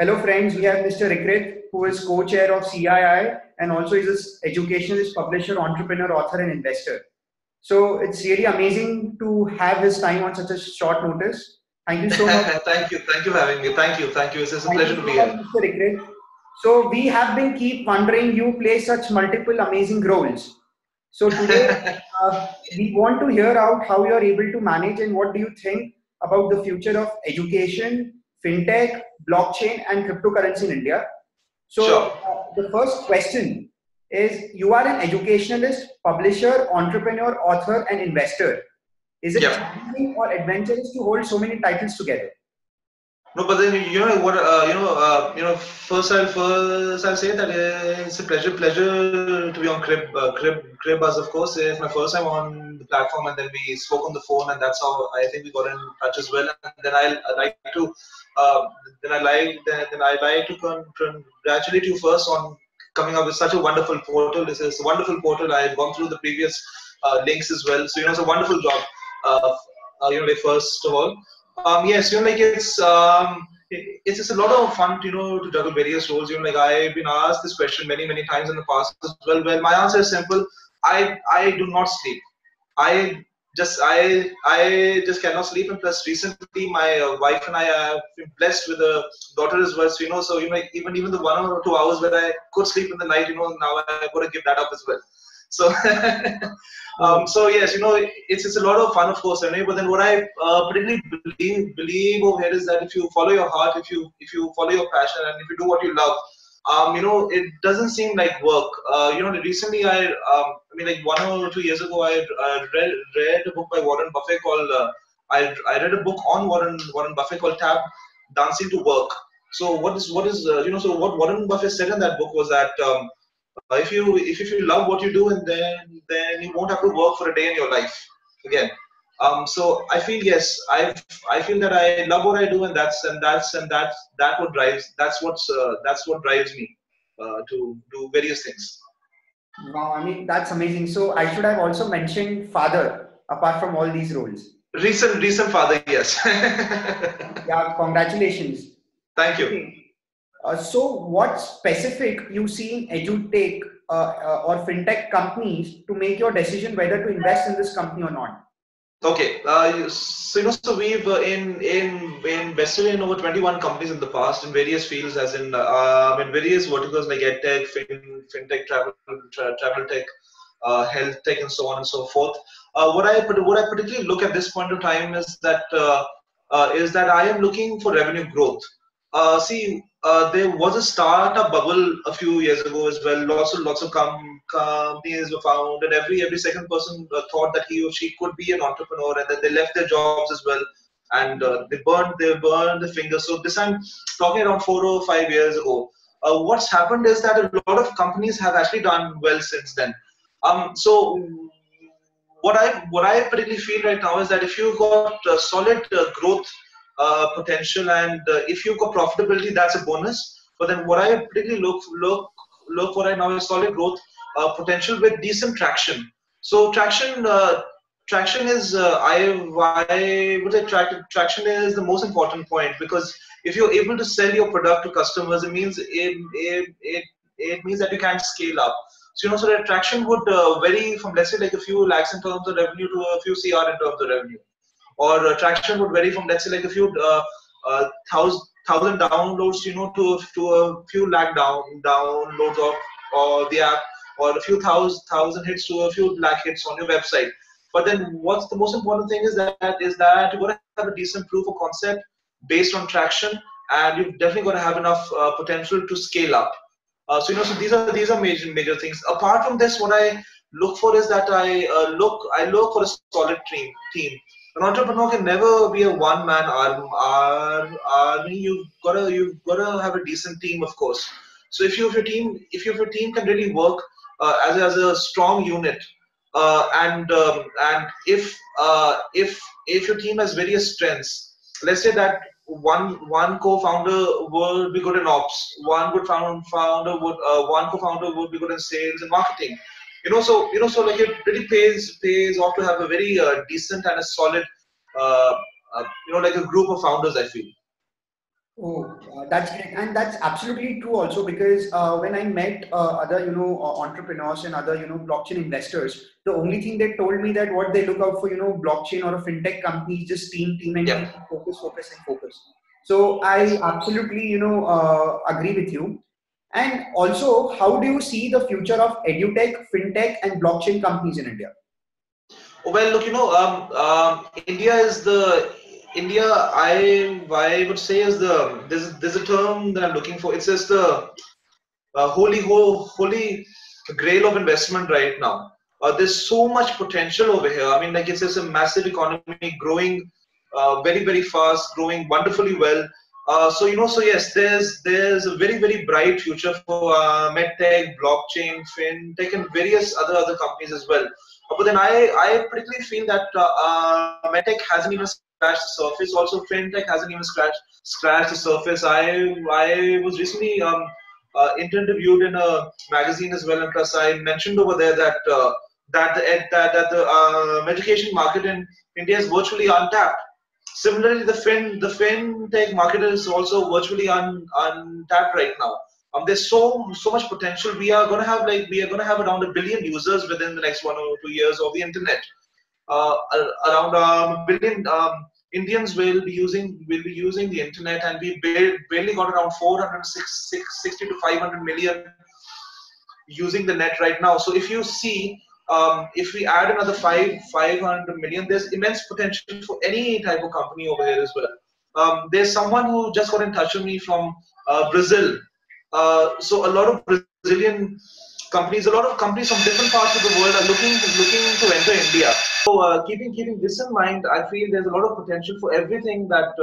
Hello friends, we have Mr. Reekrit, who is co-chair of CII and also is an educationalist, publisher, entrepreneur, author and investor. So it's really amazing to have his time on such a short notice. Thank you so much. Thank you for having me. Thank you. It's a pleasure to be Thank here. you so much, Mr. Reekrit. So we have been keep wondering, you play such multiple amazing roles. So today we want to hear out how you are able to manage and what do you think about the future of education, fintech, blockchain and cryptocurrency in India. So Sure. The first question is, you are an educationalist, publisher, entrepreneur, author and investor. Is it challenging or adventurous to hold so many titles together? No, but then you know what? First I'll say that it's a pleasure to be on Cryptbuzz. Of course, it's my first time on the platform, and then we spoke on the phone, and that's how I think we got in touch as well. And then I like to congratulate you first on coming up with such a wonderful portal. This is a wonderful portal. I've gone through the previous links as well, so it's a wonderful job. First of all. Yes, it's just a lot of fun, to juggle various roles. I've been asked this question many times in the past as well. Well, my answer is simple. I do not sleep. I just cannot sleep. And plus, recently my wife and I have been blessed with a daughter as well. So even the 1 or 2 hours where I could sleep in the night, now I've got to give that up as well. So, so yes, it's a lot of fun, of course. But then what I particularly believe over here is that if you follow your heart, if you follow your passion, and if you do what you love, it doesn't seem like work. Recently like 1 or 2 years ago, I read a book by Warren Buffett called. I read a book on Warren Buffett called Dancing to Work. So so what Warren Buffett said in that book was that. If you love what you do, and then you won't have to work for a day in your life again. So I feel I feel that I love what I do, and that's what drives me to do various things. Wow, I mean that's amazing. So I should have also mentioned father apart from all these roles. Recent father, yes. Yeah, congratulations. Thank you. Okay. So what specific you see in edutech or fintech companies to make your decision whether to invest in this company or not? Okay, so we've invested in over 21 companies in the past in various fields, as in various verticals like edtech, fintech, travel tech, health tech, and so on and so forth. What I particularly look at this point of time is that I am looking for revenue growth. There was a startup bubble a few years ago as well. Lots of companies were found, and every second person thought that he or she could be an entrepreneur, and then they left their jobs as well, and they burned the fingers. So this I'm talking around 4 or 5 years ago. What's happened is that a lot of companies have actually done well since then. So what I particularly feel right now is that if you've got solid growth potential, and if you've got profitability, that's a bonus. But then what I particularly look for right now is solid growth potential with decent traction. So traction is traction is the most important point, because if you're able to sell your product to customers, it means that you can scale up. So so the traction would vary from, let's say, like a few lakhs in terms of revenue to a few CR in terms of revenue. Or traction would vary from, let's say, like a few thousand downloads, to a few lakh downloads of the app, or a few thousand hits to a few lakh hits on your website. But then, what's the most important thing is that you've got to have a decent proof of concept based on traction, and you've definitely got to have enough potential to scale up. So these are major things. Apart from this, what I look for is that I look for a solid team. An entrepreneur can never be a one-man army. You've gotta have a decent team, of course. So if your team can really work as a strong unit, and if your team has various strengths, let's say that one co-founder would be good in ops, one co-founder would be good in sales and marketing. So like it really pays off to have a very decent and a solid, like a group of founders, I feel. Oh, that's great, and that's absolutely true also because when I met other entrepreneurs and other blockchain investors, the only thing they told me that what they look out for blockchain or a fintech company is just team and Yeah. team, focus focus and focus. So I Yes. absolutely agree with you. And also, how do you see the future of edutech, fintech, and blockchain companies in India? Well, look, India is the India. I would say is there's a term that I'm looking for. It's just the holy grail of investment right now. There's so much potential over here. I mean, like it's just a massive economy growing very fast, growing wonderfully well. So yes, there's a very bright future for medtech, blockchain, fintech, and various other companies as well. But then I particularly feel that medtech hasn't even scratched the surface. Also, fintech hasn't even scratched the surface. I was recently interviewed in a magazine as well, and plus I mentioned over there that the education market in India is virtually untapped. Similarly, the fintech market is also virtually untapped right now. There's so much potential. We are gonna have around 1 billion users within the next 1 or 2 years of the internet. Around a billion Indians will be using the internet, and we barely got around 460 to 500 million using the net right now. So if you see, if we add another 500 million, there's immense potential for any type of company over here as well. There's someone who just got in touch with me from Brazil. So a lot of Brazilian companies, a lot of companies from different parts of the world are looking to enter India. So keeping this in mind, I feel there's a lot of potential for everything that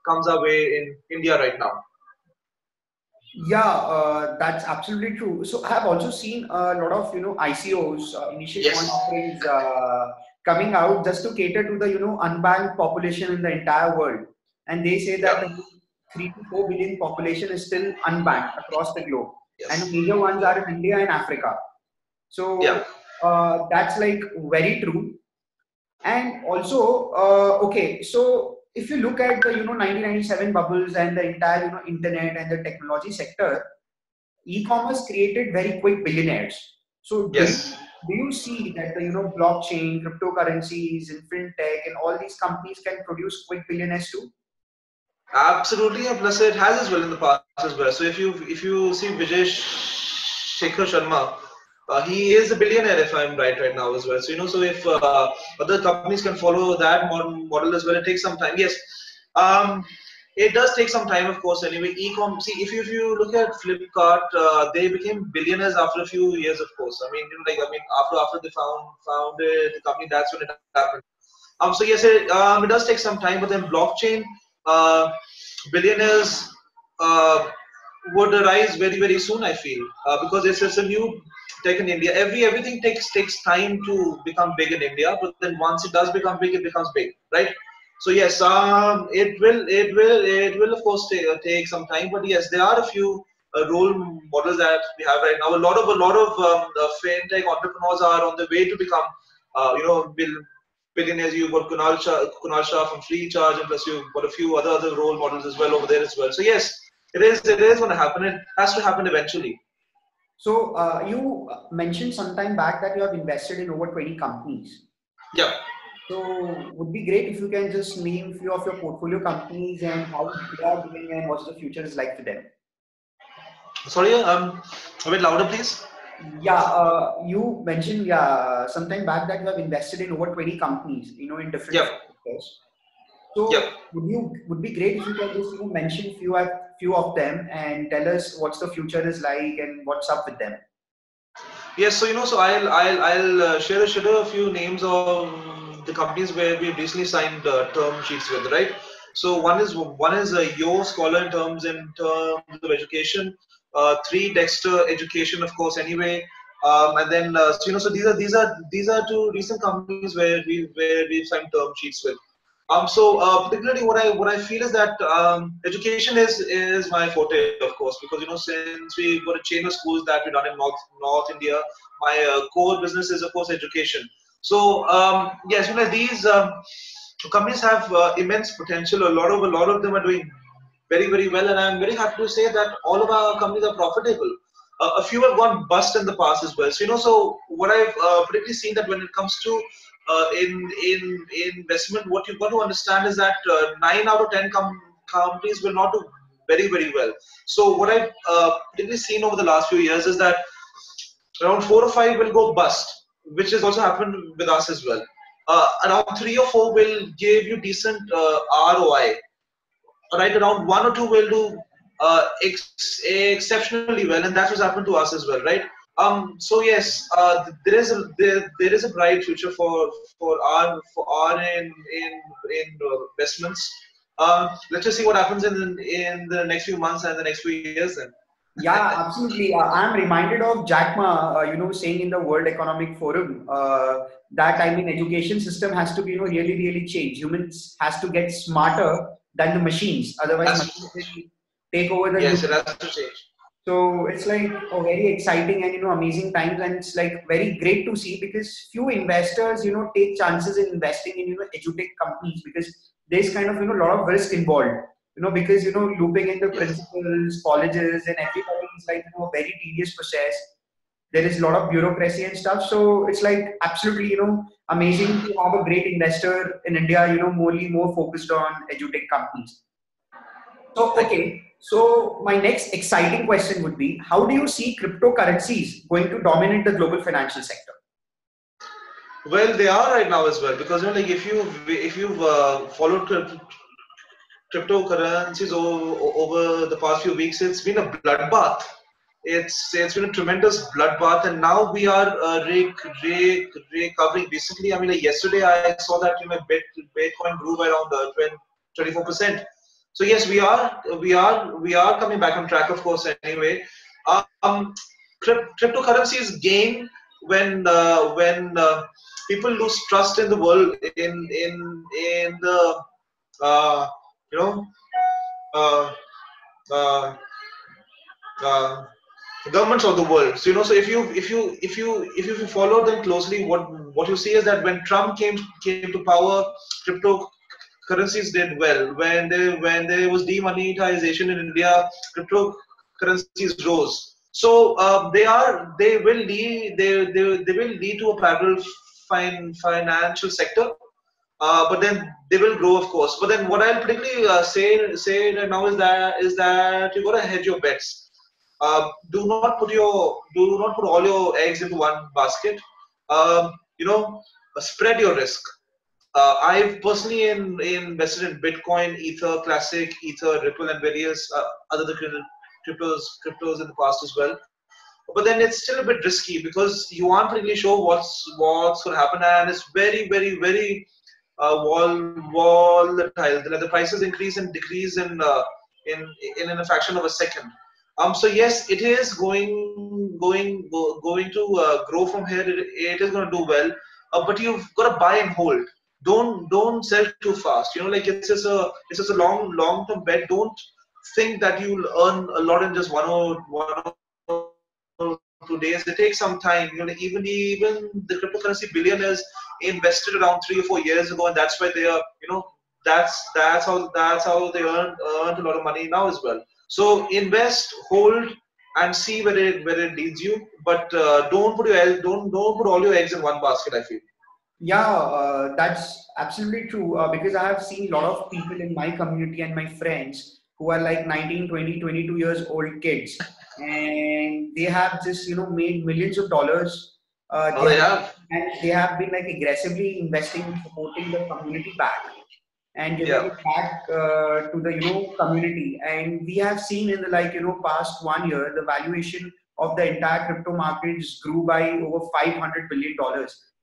comes our way in India right now. Yeah, that's absolutely true. So I have also seen a lot of ICOs, initial coin Yes. offerings coming out just to cater to the unbanked population in the entire world, and they say that Yeah. the 3 to 4 billion population is still unbanked across the globe, and the Yes. major ones are in India and Africa. Yeah. So that's like very true. And also, okay, so if you look at the 1997 bubbles and the entire internet and the technology sector, e-commerce created very quick billionaires. So Yes. do you see that the blockchain, cryptocurrencies, and fintech and all these companies can produce quick billionaires too? Absolutely, and plus it has as well in the past as well. So if you see Vijay Shekhar Sharma, he is a billionaire if I'm right now as well. So so if other companies can follow that model as well, it takes some time. Yes, um, it does take some time, of course. Anyway, e-com. See, if you look at Flipkart, they became billionaires after a few years, of course. I mean, after they founded the company, that's when it happened. So yes, it does take some time, but then blockchain uh, billionaires uh, would arise very soon. I feel because it's a new tech in India. Everything takes time to become big in India, but then once it does become big, it becomes big, right? So yes, it will of course take some time, but yes, there are a few role models that we have right now. A lot of fintech entrepreneurs are on the way to become billionaires. You've got Kunal Shah from Free Charge, and plus you've got a few other role models as well over there as well. So yes, it is going to happen. It has to happen eventually. So you mentioned some time back that you have invested in over 20 companies. Yeah. So would be great if you can just name few of your portfolio companies and how they are doing and what's the future is like for them. Sorry, a bit louder, please. Yeah, you mentioned sometime back that you have invested in over 20 companies, in different Yep. sectors. Yep. So would be great if you can just mention few of them and tell us what's the future is like and what's up with them. Yes. So so I'll share a few names of the companies where we recently signed term sheets with, right? So one is a Yo Scholar in terms of education, three Dexter Education, of course. Anyway, and then so these are two recent companies where we've signed term sheets with. So particularly what I feel is that education is my forte, of course, because since we've got a chain of schools that we run in North India, my core business is of course education. So yes, these companies have immense potential. A lot of them are doing very well, and I'm very happy to say that all of our companies are profitable. A few have gone bust in the past as well. So so what I've particularly seen that when it comes to in investment, what you've got to understand is that 9 out of 10 companies will not do very well. So what I've particularly seen over the last few years is that around 4 or 5 will go bust, which has also happened with us as well. Around 3 or 4 will give you decent ROI. Right, around 1 or 2 will do exceptionally well, and that's what's happened to us as well, right? So yes, there is a bright future for our in investments. Let's just see what happens in the next few months and the next few years. Then. Yeah, absolutely. I'm reminded of Jack Ma, saying in the World Economic Forum that education system has to be, really change. Humans has to get smarter than the machines. Otherwise, machines will take over the Yes, human. it has to change. So it's like a very exciting and amazing times, and it's like very great to see because few investors take chances in investing in edutech companies because there's kind of a lot of risk involved. Because looping in the Yes. principals, colleges, and everybody is like a very tedious process. There is a lot of bureaucracy and stuff. So it's like absolutely amazing to have a great investor in India. More focused on edutech companies. So, Thank you. okay. So, my next exciting question would be, how do you see cryptocurrencies going to dominate the global financial sector? Well, they are right now as well because like if you've followed cryptocurrencies over the past few weeks, it's been a bloodbath. It's been a tremendous bloodbath, and now we are recovering. Recently, like yesterday, I saw that Bitcoin grew by around 24%. So yes, we are coming back on track, of course. Anyway, um, cryptocurrencies gain when people lose trust in the world in the uh, you know uh, uh, uh, governments of the world. So so if you follow them closely, what you see is that when Trump came to power, cryptocurrencies did well. When there was demonetization in India, cryptocurrencies rose. So they will lead to a parallel financial sector, but then they will grow, of course. But then what I'll particularly say right now is that you gotta hedge your bets. Do not put all your eggs into one basket. Spread your risk. I've personally invested in Bitcoin, Ether, Classic, Ether, Ripple, and various other cryptos in the past as well. But then it's still a bit risky because you aren't really sure what's going to happen, and it's very volatile. The prices increase and decrease in in a fraction of a second. So yes, it is going to grow from here. It is going to do well, but you've got to buy and hold. Don't sell too fast. Like it's just a long term bet. Don't think that you'll earn a lot in just one or 2 days. It takes some time. Even the cryptocurrency billionaires invested around 3 or 4 years ago, and that's why they are. That's how they earned a lot of money now as well. So invest, hold, and see where it leads you. But don't put all your eggs in one basket. I feel. Yeah, that's absolutely true because I have seen a lot of people in my community and my friends who are like 19, 20, 22 years old kids, and they have just made millions of dollars. Oh, they have. And they have been like aggressively investing in supporting the community back and giving Yeah. it back to the community. And we have seen in the past 1 year the valuation of the entire crypto markets grew by over $500 billion.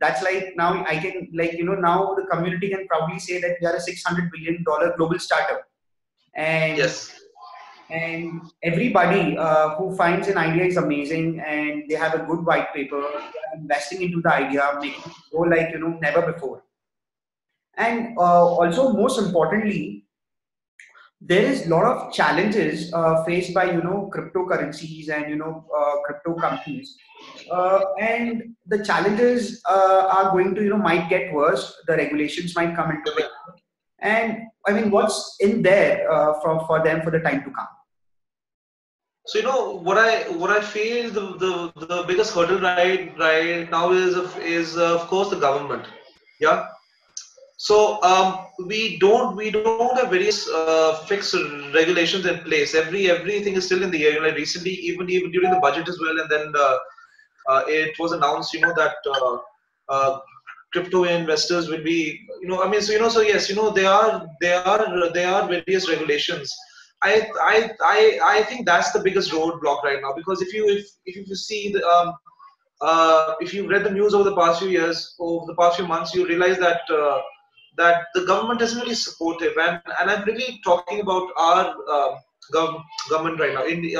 That's like now I can now the community can probably say that we are a $600 billion global startup. and Yes. and everybody who finds an idea is amazing, and they have a good white paper, they are investing into the idea, making it go like never before. And also, most importantly, there is a lot of challenges faced by cryptocurrencies and crypto companies, and the challenges are going to might get worse. The regulations might come into Come in. picture. And I mean, what's in there for them for the time to come? So what I feel the biggest hurdle right now is of course the government. Yeah. So we don't have various fixed regulations in place. Everything is still in the air. You know, like recently, even during the budget as well, and then it was announced, that crypto investors will be, I mean, so yes, there are various regulations. I think that's the biggest roadblock right now, because if you see if you read the news over the past few years, over the past few months, you realize that the government isn't really supportive, and I'm really talking about our government right now, in the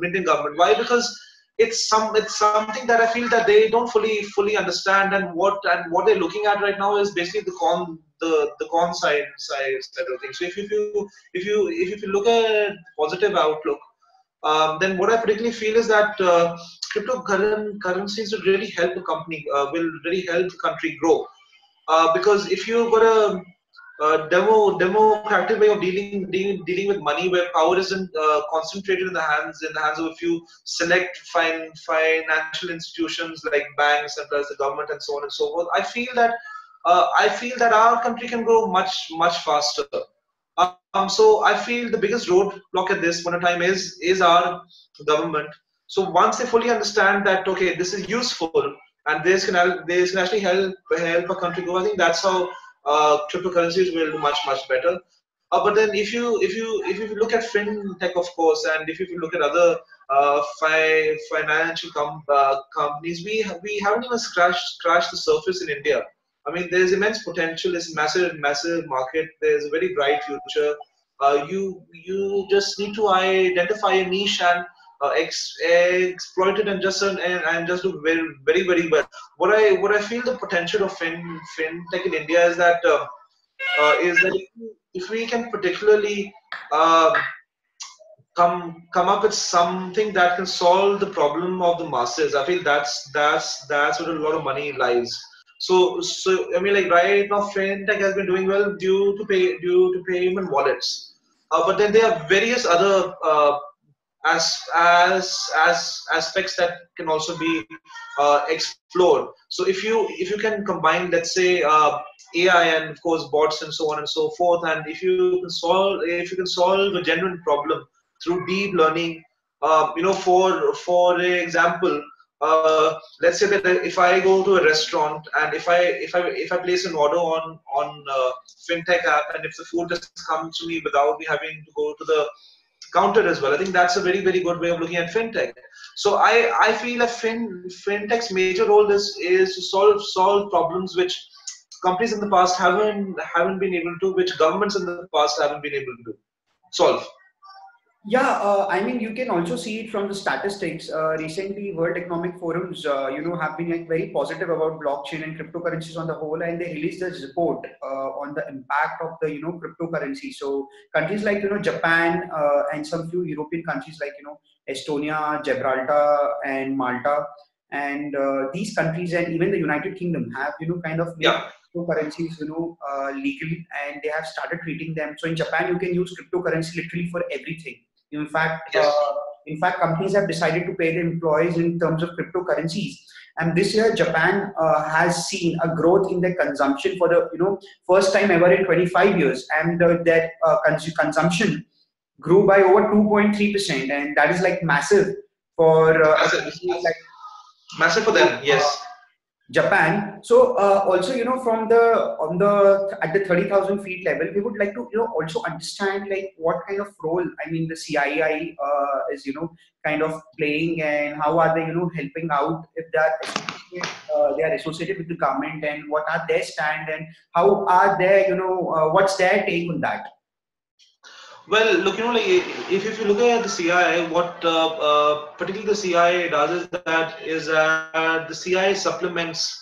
Indian government. Why? Because it's something that I feel that they don't fully understand, and what they're looking at right now is basically the con side of things. So if you look at positive outlook, then what I particularly feel is that cryptocurrencies will really help the company, will really help the country grow. Because if you've got a democratic way of dealing with money, where power isn't concentrated in the hands of a few select financial institutions like banks and plus the government and so on and so forth, I feel that our country can grow much faster. So I feel the biggest roadblock at this point of time is our government. So once they fully understand that, okay, this is useful and this can actually help a country grow, I think that's how cryptocurrencies will do much better. But then if you look at fintech, of course, and if you look at other financial companies, we haven't even scratched the surface in India. I mean, there's immense potential. It's massive market. There's a very bright future. You just need to identify a niche and exploit it, and just do very well. What I feel the potential of fintech in India is that if we can particularly um, come up with something that can solve the problem of the masses. I feel that's where a lot of money lies. So I mean, like right now, fintech has been doing well due to payment wallets. But then there are various other as aspects that can also be explored. So if you can combine, let's say, AI and of course bots and so on and so forth, and if you can solve a genuine problem through deep learning, for example, let's say that if I go to a restaurant, and if I place an order on fintech app, and if the food just comes to me without me having to go to the counter as well, I think that's a very good way of looking at fintech. So I feel a fintech's major role is to solve problems which companies in the past haven't been able to, which governments in the past haven't been able to solve. Yeah, I mean, you can also see it from the statistics. Recently, World Economic Forums, have been like very positive about blockchain and cryptocurrencies on the whole, and they released this report on the impact of the cryptocurrency. So countries like Japan and some few European countries like Estonia, Gibraltar, and Malta, and these countries and even the United Kingdom have kind of made Yeah. cryptocurrencies legal, and they have started treating them. So in Japan, you can use cryptocurrency literally for everything. In fact, Yes. companies have decided to pay their employees in terms of cryptocurrencies. And this year, Japan has seen a growth in their consumption for the first time ever in 25 years, and their consumption grew by over 2.3%, and that is like massive for a Massive. This country is like massive for them. Yes. Japan. So also, from the on the at the 30,000 feet level, we would like to also understand like what kind of role, I mean, the CII is kind of playing, and how are they helping out if they are associated with the government, and what are their stand, and how are their what's their take on that? Well, look, like if you look at the CI, what particularly the CI does is that the CI supplements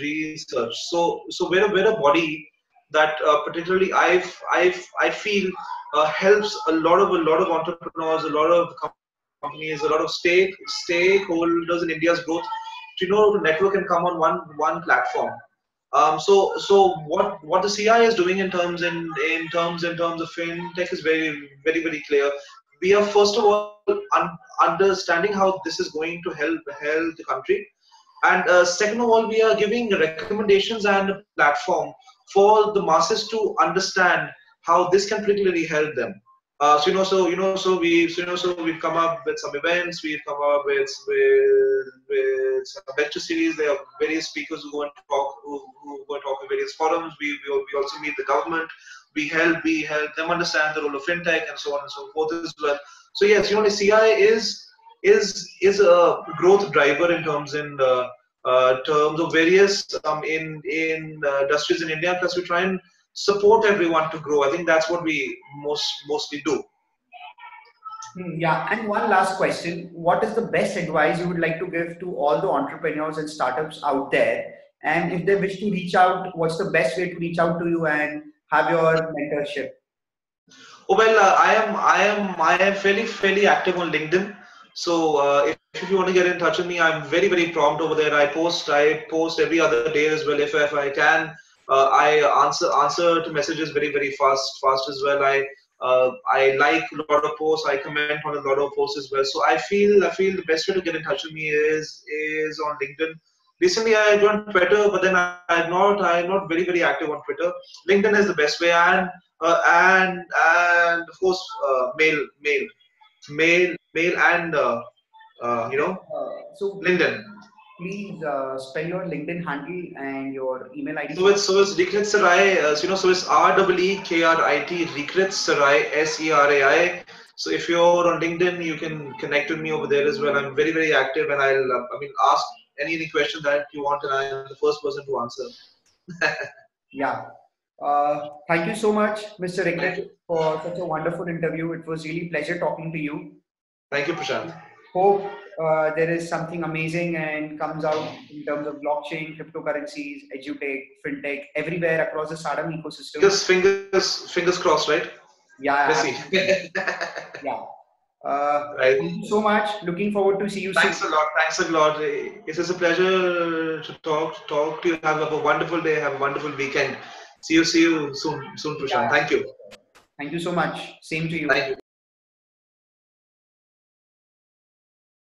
research. So we're a body that particularly I feel helps a lot of entrepreneurs, a lot of companies, a lot of stakeholders in India's growth to network and come on one platform. So what the CI is doing in terms of fintech is very clear. We are first of all understanding how this is going to help the country, and second of all, we are giving recommendations and a platform for the masses to understand how this can particularly help them. So we've come up with some events. We've come up with some lecture series. There are various speakers who go and talk, who go and talk in various forums. We also meet the government. We help them understand the role of fintech and so on and so forth as well. So yes, the CI is a growth driver in terms of various industries in India. Plus, we try and support everyone to grow. I think that's what we mostly do. Yeah, and one last question. What is the best advice you would like to give to all the entrepreneurs and startups out there? And if they wish to reach out, what's the best way to reach out to you and have your mentorship? Oh, well, I am fairly active on LinkedIn. So if you want to get in touch with me, I'm very prompt over there. I post every other day as well if I can. I answer to messages very fast as well. I like a lot of posts. I comment on a lot of posts as well. So I feel the best way to get in touch with me is on LinkedIn. Recently, I joined Twitter, but then I'm not very active on Twitter. LinkedIn is the best way, and of course, mail, and So LinkedIn. please spell your LinkedIn handle and your email ID So for us. it's Reekrit Serai. So it's REEKRIT Reekrit Serai SERAI. So if you're on LinkedIn, you can connect with me over there as well. I'm very active, and I'll ask any question that you want, and I'm the first person to answer. Yeah. Thank you so much, Mr. Thank Reekrit, you. for such a wonderful interview. It was really pleasure talking to you. Thank you, Prashant. Hope there is something amazing and comes out in terms of blockchain, cryptocurrencies, edutech, fintech, everywhere across the startup ecosystem. Fingers crossed, right? Yeah, Let's see. absolutely. Yeah. Right. Thank you so much. Looking forward to see you soon. Thanks a lot. Thanks a lot. It is a pleasure to talk to you. Have a wonderful day. Have a wonderful weekend. See you soon, Yeah. Prashant. Thank you. Thank you so much. Same to you. Thank you.